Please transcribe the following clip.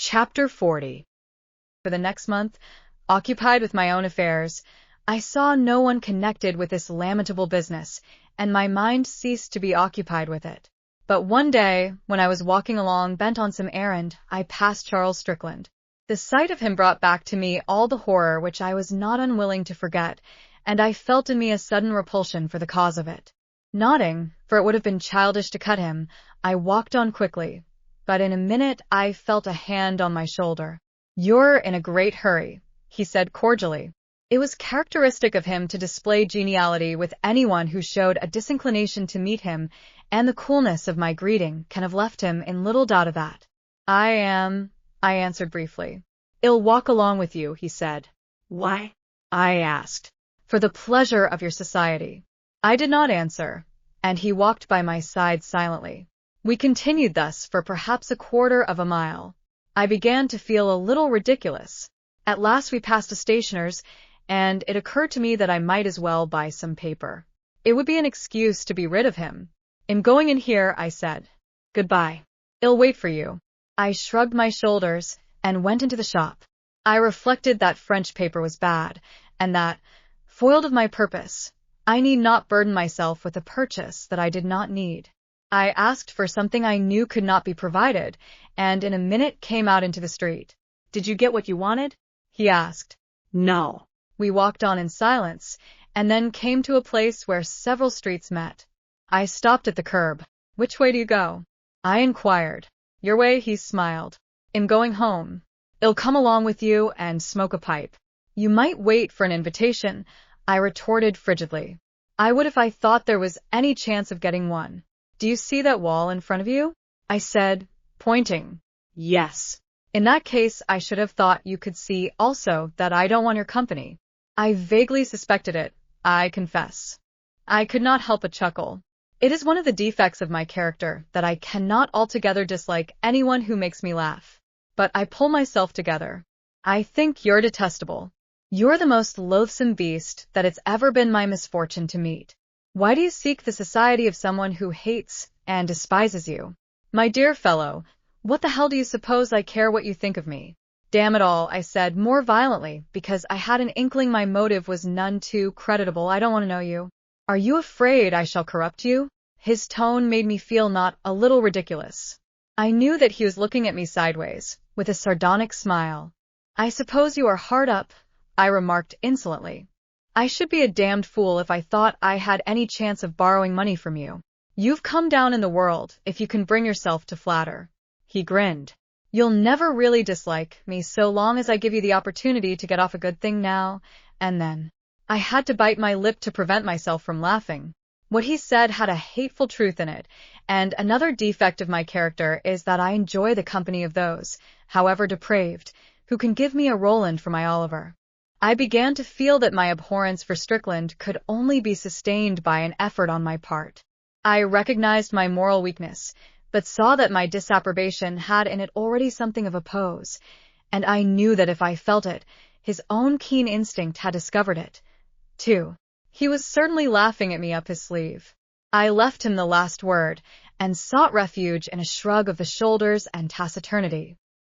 Chapter 40. For the next month, occupied with my own affairs, I saw no one connected with this lamentable business, and my mind ceased to be occupied with it. But one day, when I was walking along bent on some errand, I passed Charles Strickland. The sight of him brought back to me all the horror which I was not unwilling to forget, and I felt in me a sudden repulsion for the cause of it. Nodding, for it would have been childish to cut him, I walked on quickly. But in a minute I felt a hand on my shoulder. "You're in a great hurry," he said cordially. It was characteristic of him to display geniality with anyone who showed a disinclination to meet him, and the coolness of my greeting can have left him in little doubt of that. I answered briefly. "I'll walk along with you," he said. "Why?" I asked. "For the pleasure of your society." I did not answer, and he walked by my side silently. We continued thus for perhaps a quarter of a mile. I began to feel a little ridiculous. At last we passed a stationer's, and it occurred to me that I might as well buy some paper. It would be an excuse to be rid of him. "I'm going in here," I said. "Goodbye. I'll wait for you." I shrugged my shoulders and went into the shop. I reflected that French paper was bad, and that, foiled of my purpose, I need not burden myself with a purchase that I did not need. I asked for something I knew could not be provided, and in a minute came out into the street. "Did you get what you wanted?" he asked. "No." We walked on in silence, and then came to a place where several streets met. I stopped at the curb. "Which way do you go?" I inquired. "Your way," he smiled. "I'm going home. I'll come along with you and smoke a pipe." "You might wait for an invitation," I retorted frigidly. "I would if I thought there was any chance of getting one." "Do you see that wall in front of you?" I said, pointing. "Yes." "In that case, I should have thought you could see also that I don't want your company." I vaguely suspected it, I confess. I could not help a chuckle. It is one of the defects of my character that I cannot altogether dislike anyone who makes me laugh. But I pull myself together. "I think you're detestable. You're the most loathsome beast that it's ever been my misfortune to meet. Why do you seek the society of someone who hates and despises you? My dear fellow, what the hell do you suppose I care what you think of me?" "Damn it all," I said more violently, because I had an inkling my motive was none too creditable. "I don't want to know you. Are you afraid I shall corrupt you?" His tone made me feel not a little ridiculous. I knew that he was looking at me sideways, with a sardonic smile. "I suppose you are hard up," I remarked insolently. "I should be a damned fool if I thought I had any chance of borrowing money from you. You've come down in the world, if you can bring yourself to flatter." He grinned. "You'll never really dislike me so long as I give you the opportunity to get off a good thing now and then." I had to bite my lip to prevent myself from laughing. What he said had a hateful truth in it, and another defect of my character is that I enjoy the company of those, however depraved, who can give me a Roland for my Oliver. I began to feel that my abhorrence for Strickland could only be sustained by an effort on my part. I recognized my moral weakness, but saw that my disapprobation had in it already something of a pose, and I knew that if I felt it, his own keen instinct had discovered it, too. He was certainly laughing at me up his sleeve. I left him the last word, and sought refuge in a shrug of the shoulders and taciturnity.